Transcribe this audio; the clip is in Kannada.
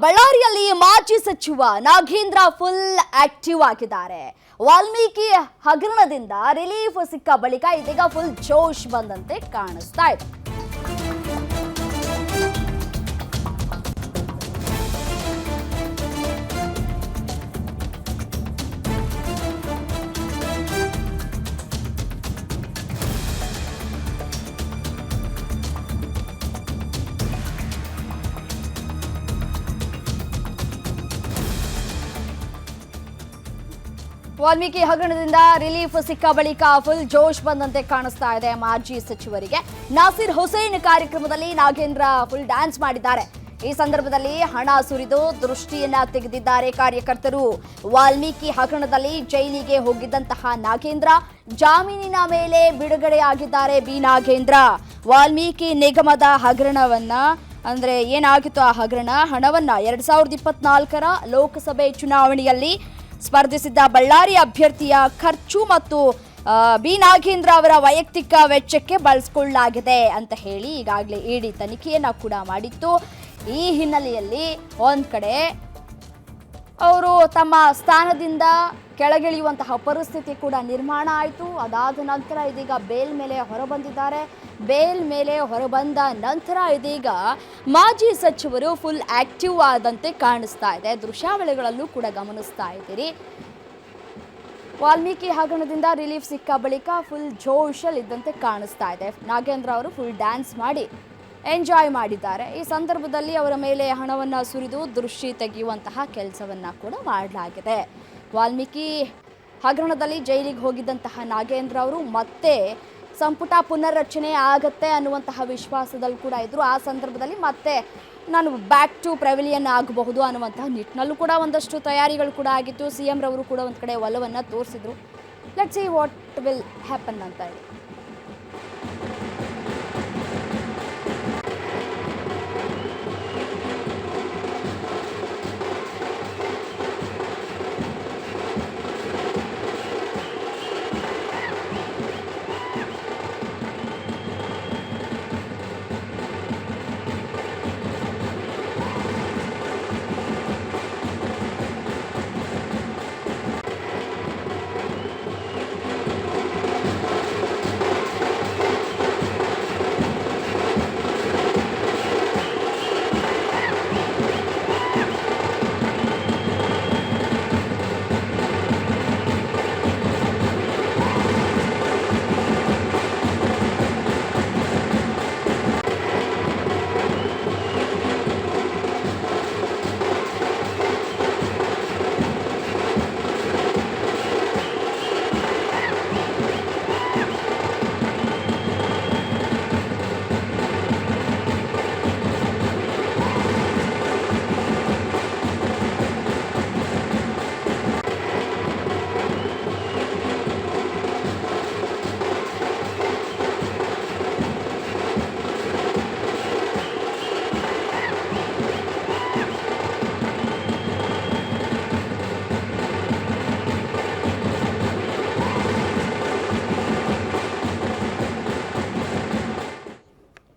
ಬಳ್ಳಾರಿಯಲ್ಲಿ ಮಾಜಿ ಸಚಿವ ನಾಗೇಂದ್ರ ಫುಲ್ ಆಕ್ಟಿವ್ ಆಗಿದ್ದಾರೆ. ವಾಲ್ಮೀಕಿ ಹಗರಣದಿಂದ ರಿಲೀಫ್ ಸಿಕ್ಕ ಬಳಿಕ ಇದೀಗ ಫುಲ್ ಜೋಶ್ ಬಂದಂತೆ ಕಾಣಿಸ್ತಾ ಇದೆ. ವಾಲ್ಮೀಕಿ ಹಗರಣದಿಂದ ರಿಲೀಫ್ ಸಿಕ್ಕ ಬಳಿಕ ಫುಲ್ ಜೋಶ್ ಬಂದಂತೆ ಕಾಣಿಸ್ತಾ ಇದೆ ಮಾಜಿ ಸಚಿವರಿಗೆ. ನಾಸಿರ್ ಹುಸೇನ್ ಕಾರ್ಯಕ್ರಮದಲ್ಲಿ ನಾಗೇಂದ್ರ ಫುಲ್ ಡ್ಯಾನ್ಸ್ ಮಾಡಿದ್ದಾರೆ. ಈ ಸಂದರ್ಭದಲ್ಲಿ ಹಣ ಸುರಿದು ದೃಷ್ಟಿಯನ್ನ ತೆಗೆದಿದ್ದಾರೆ ಕಾರ್ಯಕರ್ತರು. ವಾಲ್ಮೀಕಿ ಹಗರಣದಲ್ಲಿ ಜೈಲಿಗೆ ಹೋಗಿದ್ದಂತಹ ನಾಗೇಂದ್ರ ಜಾಮೀನಿನ ಮೇಲೆ ಬಿಡುಗಡೆಯಾಗಿದ್ದಾರೆ. ಬಿ ನಾಗೇಂದ್ರ ವಾಲ್ಮೀಕಿ ನಿಗಮದ ಹಗರಣವನ್ನ ಅಂದ್ರೆ ಏನಾಗಿತ್ತು ಆ ಹಗರಣ, ಹಣವನ್ನ 2024ರ ಲೋಕಸಭೆ ಚುನಾವಣೆಯಲ್ಲಿ ಸ್ಪರ್ಧಿಸಿದ್ದ ಬಳ್ಳಾರಿ ಅಭ್ಯರ್ಥಿಯ ಖರ್ಚು ಮತ್ತು ಬಿ ನಾಗೇಂದ್ರ ಅವರ ವೈಯಕ್ತಿಕ ವೆಚ್ಚಕ್ಕೆ ಬಳಸಿಕೊಳ್ಳಲಾಗಿದೆ ಅಂತ ಹೇಳಿ ಈಗಾಗಲೇ ಇಡಿ ತನಿಖೆಯನ್ನ ಕೂಡ ಮಾಡಿತ್ತು. ಈ ಹಿನ್ನೆಲೆಯಲ್ಲಿ ಒಂದ್ ಕಡೆ ಅವರು ತಮ್ಮ ಸ್ಥಾನದಿಂದ ಕೆಳಗಿಳಿಯುವಂತಹ ಪರಿಸ್ಥಿತಿ ಕೂಡ ನಿರ್ಮಾಣ ಆಯಿತು. ಅದಾದ ನಂತರ ಇದೀಗ ಬೇಲ್ ಮೇಲೆ ಹೊರಬಂದಿದ್ದಾರೆ. ಬೇಲ್ ಮೇಲೆ ಹೊರಬಂದ ನಂತರ ಇದೀಗ ಮಾಜಿ ಸಚಿವರು ಫುಲ್ ಆಕ್ಟಿವ್ ಆದಂತೆ ಕಾಣಿಸ್ತಾ ಇದೆ. ದೃಶ್ಯಾವಳಿಗಳಲ್ಲೂ ಕೂಡ ಗಮನಿಸ್ತಾ ಇದ್ದೀರಿ. ವಾಲ್ಮೀಕಿ ಹಗರಣದಿಂದ ರಿಲೀಫ್ ಸಿಕ್ಕ ಬಳಿಕ ಫುಲ್ ಜೋಶಲ್ಲಿ ಇದ್ದಂತೆ ಕಾಣಿಸ್ತಾ ಇದೆ. ನಾಗೇಂದ್ರ ಅವರು ಫುಲ್ ಡ್ಯಾನ್ಸ್ ಮಾಡಿ ಎಂಜಾಯ್ ಮಾಡಿದ್ದಾರೆ. ಈ ಸಂದರ್ಭದಲ್ಲಿ ಅವರ ಮೇಲೆ ಹಣವನ್ನು ಸುರಿದು ದೃಷ್ಟಿ ತೆಗೆಯುವಂತಹ ಕೆಲಸವನ್ನ ಕೂಡ ಮಾಡಲಾಗಿದೆ. ವಾಲ್ಮೀಕಿ ಹಗರಣದಲ್ಲಿ ಜೈಲಿಗೆ ಹೋಗಿದ್ದಂತಹ ನಾಗೇಂದ್ರ ಅವರು ಮತ್ತೆ ಸಂಪುಟ ಪುನರ್ರಚನೆ ಆಗತ್ತೆ ಅನ್ನುವಂತಹ ವಿಶ್ವಾಸದಲ್ಲಿ ಕೂಡ ಇದ್ರು. ಆ ಸಂದರ್ಭದಲ್ಲಿ ಮತ್ತೆ ನಾನು ಬ್ಯಾಕ್ ಟು ಪ್ರೆವಿಲಿಯನ್ ಆಗಬಹುದು ಅನ್ನುವಂತಹ ನಿಟ್ಟಿನಲ್ಲೂ ಕೂಡ ಒಂದಷ್ಟು ತಯಾರಿಗಳು ಕೂಡ ಆಗಿತ್ತು. CM ರವರು ಕೂಡ ಒಂದು ಕಡೆ ಒಲವನ್ನು ತೋರಿಸಿದ್ರು. Let's see what will happen ಅಂತ ಹೇಳಿ.